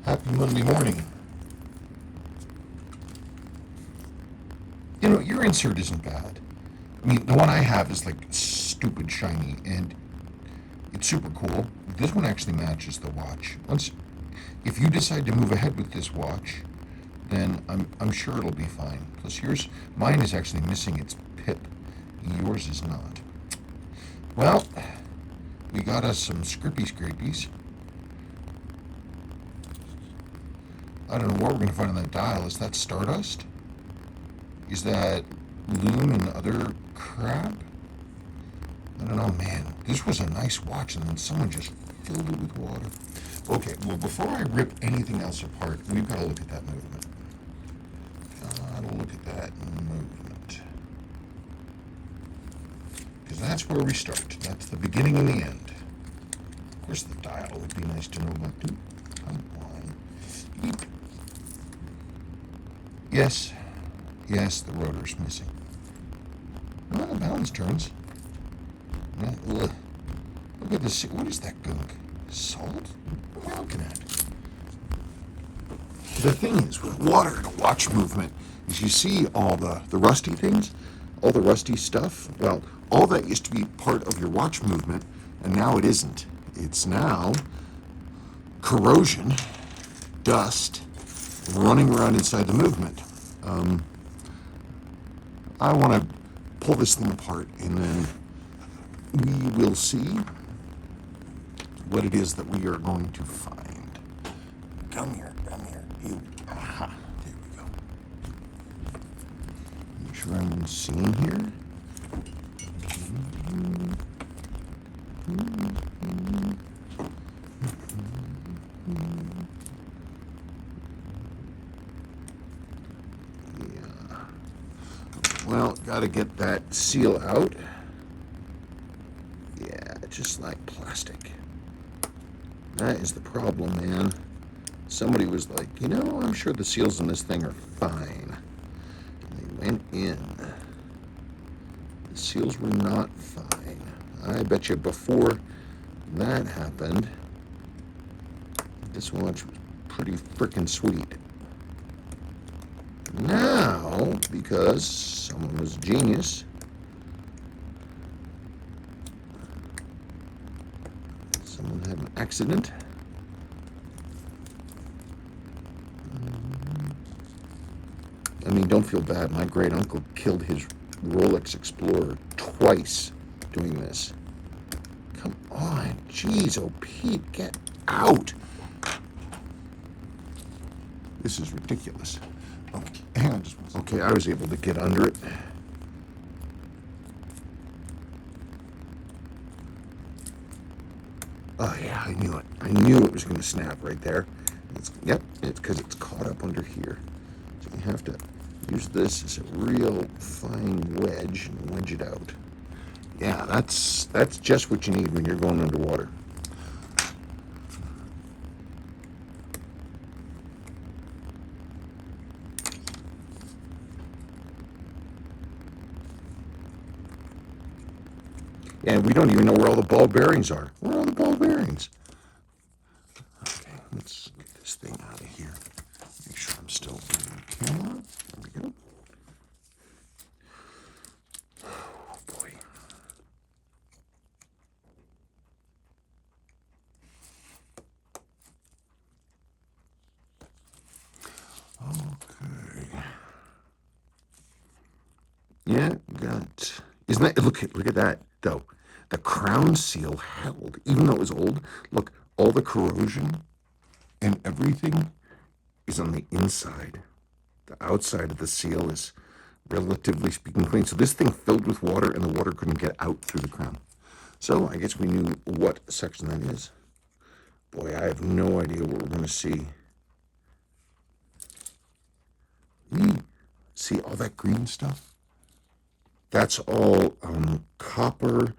Happy Monday morning. You know, your insert isn't bad. I mean, the one I have is like stupid shiny and it's super cool. This one actually matches the watch. If you decide to move ahead with this watch, then I'm sure it'll be fine. Plus mine is actually missing its pip. Yours is not. Well, we got us some scrippy scrapies. I don't know what we're gonna find on that dial. Is that stardust? Is that loon and other crap? I don't know, man. This was a nice watch, and then someone just filled it with water. Okay, well, before I rip anything else apart, we've got to look at that movement. Gotta look at that movement. Because that's where we start. That's the beginning and the end. Of course, the dial would be nice to know about, too. Come on. Eep. Yes. Yes, the rotor's missing. Well, the balance turns. Yeah, look at this. What is that gunk? Salt? What am I looking at? The thing is, with water and a watch movement, is you see all the rusty things, all the rusty stuff. Well, all that used to be part of your watch movement, and now it isn't. It's now corrosion, dust, running around inside the movement. I want to pull this thing apart, and then we will see what it is that we are going to find. Come here, you. Aha, there we go. Make sure I'm seeing here. Yeah. Well, gotta get that seal out. Yeah, just like plastic. That is the problem, man. Somebody was like, I'm sure the seals in this thing are fine. And they went in. The seals were not fine. I bet you before that happened, this watch was pretty frickin' sweet. Now, because someone was a genius, someone had an accident. I mean, don't feel bad. My great uncle killed his Rolex Explorer twice doing this. Come on. Jeez, oh Pete, get out. This is ridiculous. Okay, hang on just one second. Okay, I was able to get under it. Oh yeah, I knew it. I knew it was going to snap right there. It's because it's caught up under here. So you have to use this as a real fine wedge and wedge it out. Yeah, that's just what you need when you're going underwater. And we don't even know where all the ball bearings are. Where are all the ball bearings? Okay, let's get this thing out of here. Make sure I'm still in the camera. There we go. Oh, boy. Okay. Yeah, got. Isn't that look at that though? The crown seal held, even though it was old. Look, all the corrosion and everything is on the inside. The outside of the seal is, relatively speaking, clean. So this thing filled with water, and the water couldn't get out through the crown. So I guess we knew what section that is. Boy, I have no idea what we're going to see. See all that green stuff? That's all copper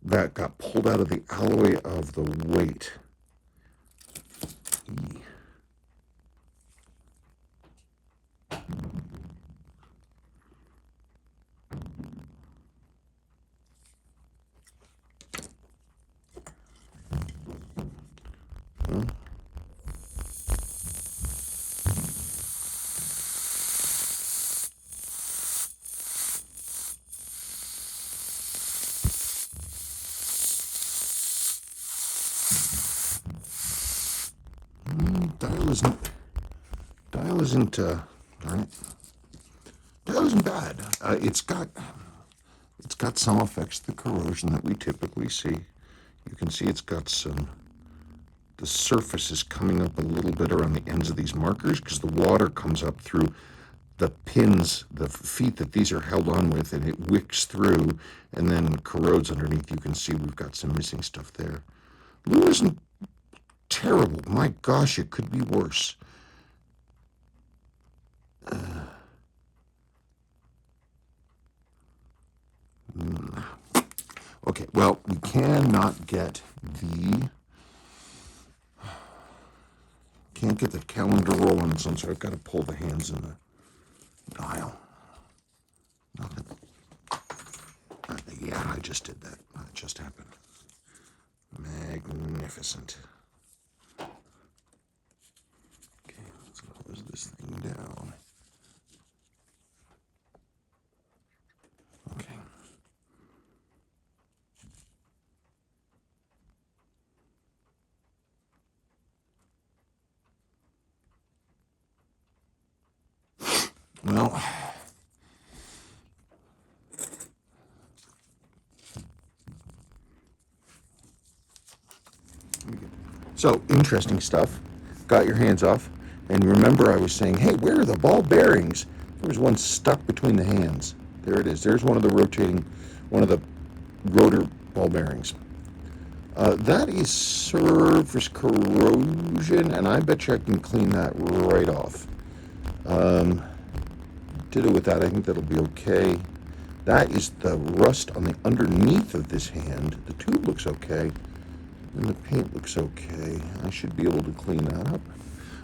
that got pulled out of the alloy of the weight. dial isn't darn it. Dial isn't bad. It's got some effects of the corrosion that we typically see. You can see it's got some. The surface is coming up a little bit around the ends of these markers because the water comes up through the pins, the feet that these are held on with, and it wicks through and then corrodes underneath. You can see we've got some missing stuff there. Glue isn't terrible. My gosh, it could be worse. Okay, well, we cannot get the calendar rolling, so I've got to pull the hands in the dial. Nothing. Yeah, I just did that. That just happened. Magnificent. Okay, let's close this thing down. Okay. Well, so interesting stuff. Got your hands off. And remember I was saying, hey, where are the ball bearings? There was one stuck between the hands. There it is. There's one of the rotor ball bearings. That is surface corrosion, and I bet you I can clean that right off. Did it with that. I think that'll be okay. That is the rust on the underneath of this hand. The tube looks okay, and the paint looks okay. I should be able to clean that up.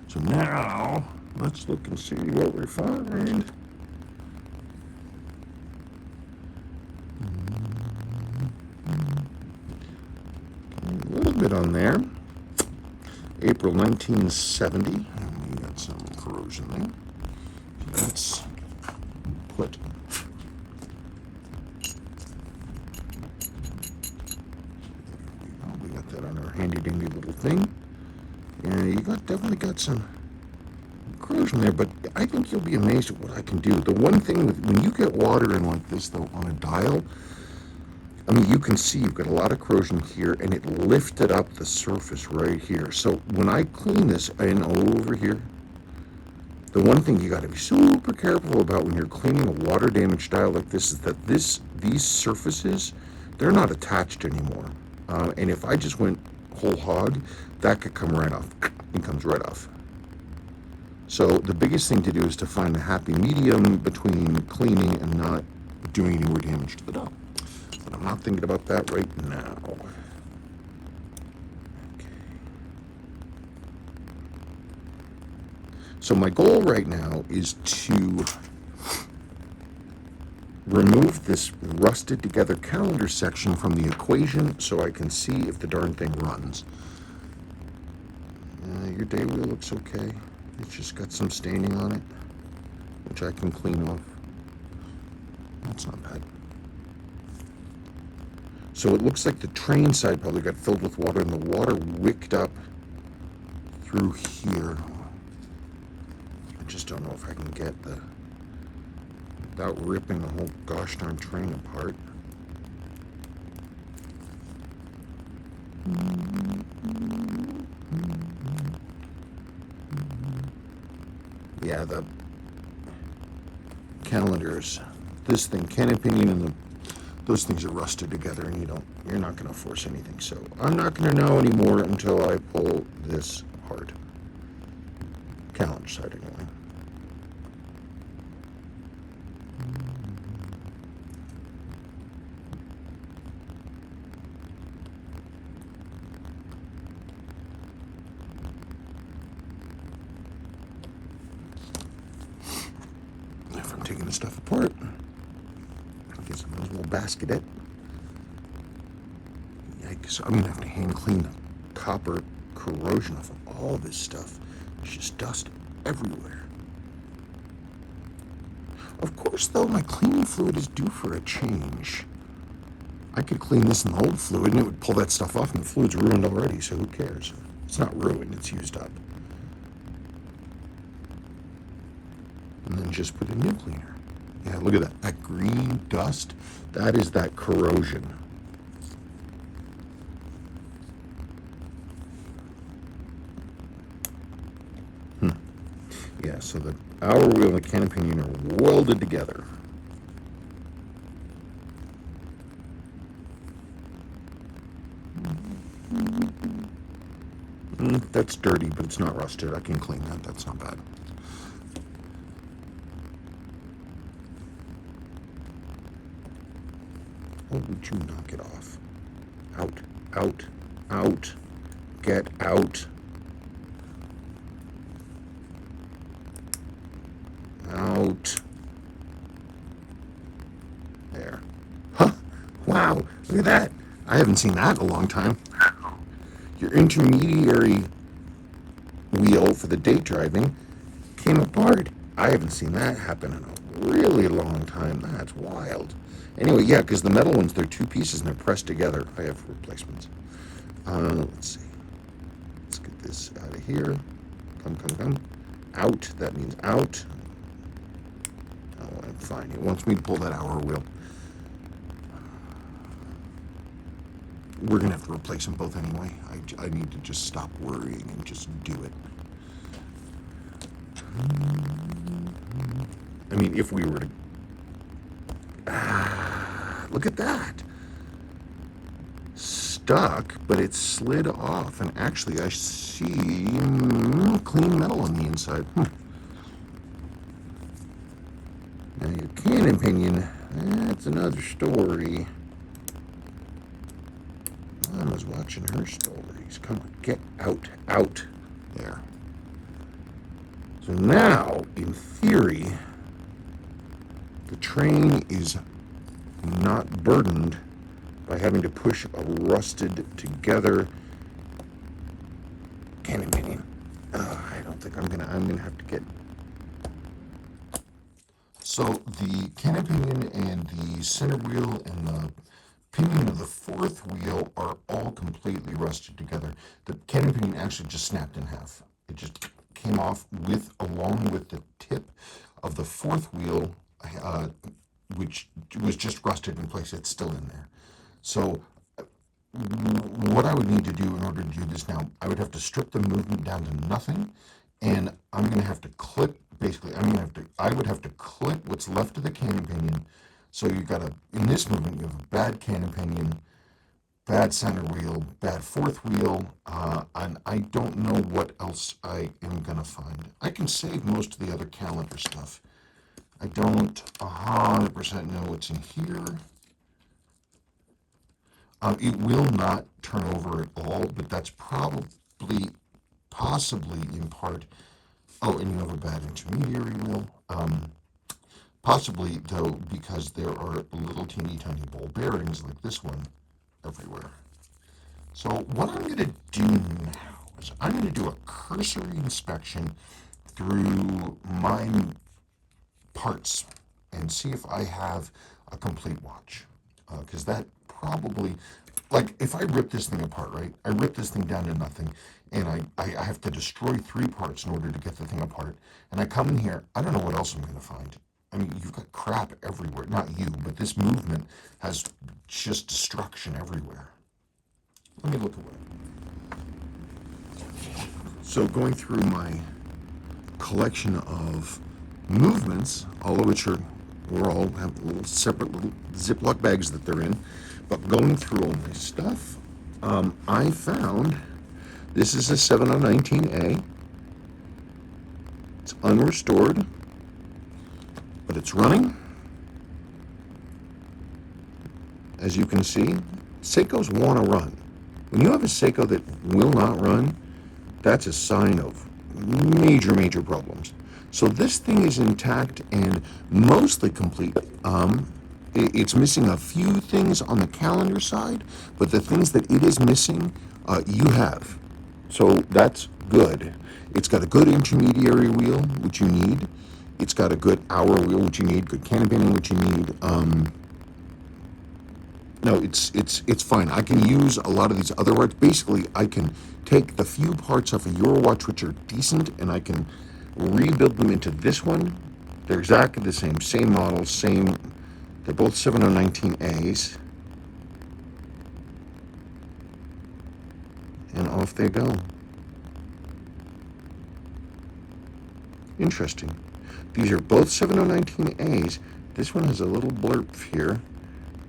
So now, let's look and see what we find. A little bit on there. April 1970. And we got some corrosion there. Let's put we got that on our handy dandy little thing. Yeah, you definitely got some corrosion there, but I think you'll be amazed at what I can do. The one thing when you get water in like this though on a dial, I mean, you can see you've got a lot of corrosion here, and it lifted up the surface right here. So when I clean this in over here, the one thing you got to be super careful about when you're cleaning a water damaged dial like this is that these surfaces, they're not attached anymore. And if I just went whole hog, that could come right off. It comes right off. So the biggest thing to do is to find a happy medium between cleaning and not doing any more damage to the dial. But I'm not thinking about that right now. Okay. So my goal right now is to remove this rusted together calendar section from the equation so I can see if the darn thing runs. Your day wheel looks okay. It's just got some staining on it, which I can clean off. That's not bad. So it looks like the train side probably got filled with water, and the water wicked up through here. I just don't know if I can get without ripping the whole gosh darn train apart. Yeah, the calendars, this thing, cannon pinion, and those things are rusted together, and you're not going to force anything. So I'm not going to know anymore until I pull this apart. Calendar side anyway. If I'm taking the stuff apart, I guess I might as well basket it. Yikes, I'm gonna have to hand clean the copper corrosion off of all this stuff. There's just dust everywhere. Of course, though, my cleaning fluid is due for a change. I could clean this in the old fluid and it would pull that stuff off, and the fluid's ruined already, so who cares? It's not ruined, it's used up. and then just put a new cleaner. Yeah, look at that. That green dust, that is that corrosion. Yeah, so the hour wheel and the cannon pinion are welded together. That's dirty, but it's not rusted. I can clean that. That's not bad. Oh, would you knock it off? Out, out, out. Get out. Out. There. Huh. Wow. Look at that. I haven't seen that in a long time. Your intermediary wheel for the date driving came apart. I haven't seen that happen in a really long time. That's wild. Anyway, yeah, because the metal ones, they're two pieces and they're pressed together. I have replacements. Let's see. Let's get this out of here. Come, come, come. Out. That means out. Oh, I'm fine. It wants me to pull that hour wheel. We're going to have to replace them both anyway. I need to just stop worrying and just do it. I mean, if we were to... look at that. Stuck, but it slid off. And actually, I see clean metal on the inside. Now, your cannon pinion, that's another story. I was watching her stories. Come on, get out, out. There. So now, in theory, the train is not burdened by having to push a rusted together cannon pinion. I don't think I'm gonna have to get. So the cannon pinion and the center wheel and the pinion of the fourth wheel are all completely rusted together. The cannon pinion actually just snapped in half. It just came off along with the tip of the fourth wheel, which was just rusted in place. It's still in there. So what I would need to do in order to do this now, I would have to strip the movement down to nothing, and I'm going to have to clip. Basically, I would have to clip what's left of the cannon pinion. So in this movement, you have a bad cannon pinion, bad center wheel, bad fourth wheel, and I don't know what else I am going to find. I can save most of the other caliper stuff. I don't 100% know what's in here. It will not turn over at all, but that's possibly in part. Oh, and you have a bad intermediary wheel. Possibly, though, because there are little teeny tiny ball bearings like this one everywhere. So what I'm going to do now is I'm going to do a cursory inspection through my parts and see if I have a complete watch. Because that probably, like, if I rip this thing apart, right? I rip this thing down to nothing, and I have to destroy 3 parts in order to get the thing apart. And I come in here, I don't know what else I'm going to find. I mean, you've got crap everywhere. Not you, but this movement has just destruction everywhere. Let me look away. So going through my collection of movements, all of which all have little separate little Ziploc bags that they're in, but going through all my stuff, I found this is a 7019A. It's unrestored, but it's running. As you can see, Seikos want to run. When you have a Seiko that will not run, that's a sign of major, major problems. So this thing is intact and mostly complete. It's missing a few things on the calendar side, but the things that it is missing, you have. So that's good. It's got a good intermediary wheel, which you need. It's got a good hour wheel, which you need. Good cannon pinion, which you need. No, it's fine. I can use a lot of these other parts. Basically, I can take the few parts off of your watch which are decent, and I can rebuild them into this one, They're exactly the same model, same. They're both 7019As, and off they go. Interesting. These are both 7019As. This one has a little blurb here,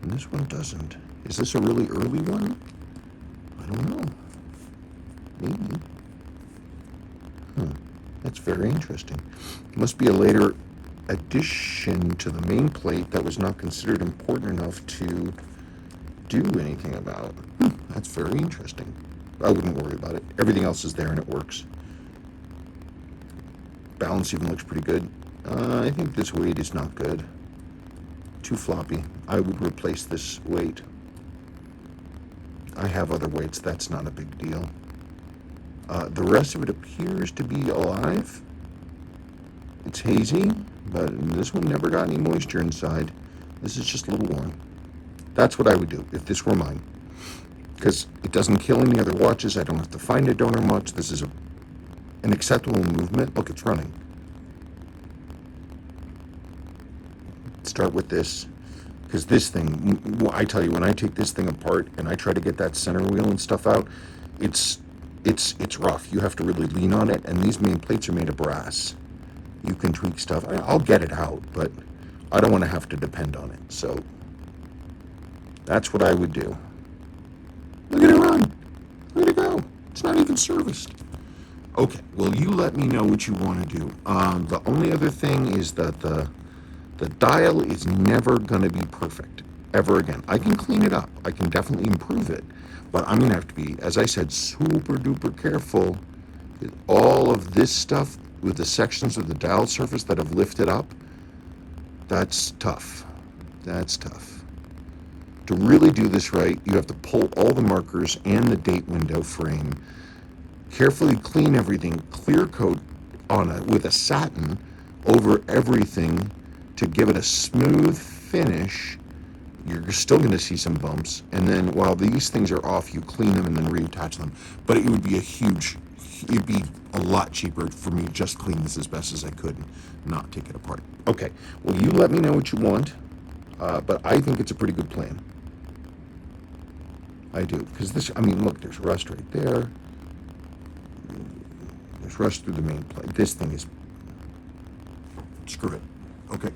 and this one doesn't. Is this a really early one? I don't know. Maybe. That's very interesting. Must be a later addition to the main plate that was not considered important enough to do anything about. That's very interesting. I wouldn't worry about it. Everything else is there and it works. Balance even looks pretty good. I think this weight is not good. Too floppy. I would replace this weight. I have other weights. That's not a big deal. The rest of it appears to be alive. It's hazy, but this one never got any moisture inside. This is just a little worn. That's what I would do if this were mine. Because it doesn't kill any other watches. I don't have to find a donor much. This is an acceptable movement. Look, it's running. Start with this. Because this thing, I tell you, when I take this thing apart and I try to get that center wheel and stuff out, it's rough. You have to really lean on it, and these main plates are made of brass. You can tweak stuff. I'll get it out, but I don't want to have to depend on it. So that's what I would do. Look at it run. Look at it go. It's not even serviced. Okay, well, you let me know what you want to do. The only other thing is that the dial is never going to be perfect ever again. I can clean it up. I can definitely improve it. But I'm going to have to be, as I said, super duper careful. All of this stuff with the sections of the dial surface that have lifted up, that's tough. That's tough. To really do this right, you have to pull all the markers and the date window frame, carefully clean everything, clear coat on it with a satin over everything to give it a smooth finish. You're still going to see some bumps, and then while these things are off, you clean them and then reattach them. But it would be it'd be a lot cheaper for me to just clean this as best as I could and not take it apart. Okay, well, you let me know what you want, but I think it's a pretty good plan. I do, because this, I mean, look, there's rust right there. There's rust through the main plate. This thing is, screw it. Okay.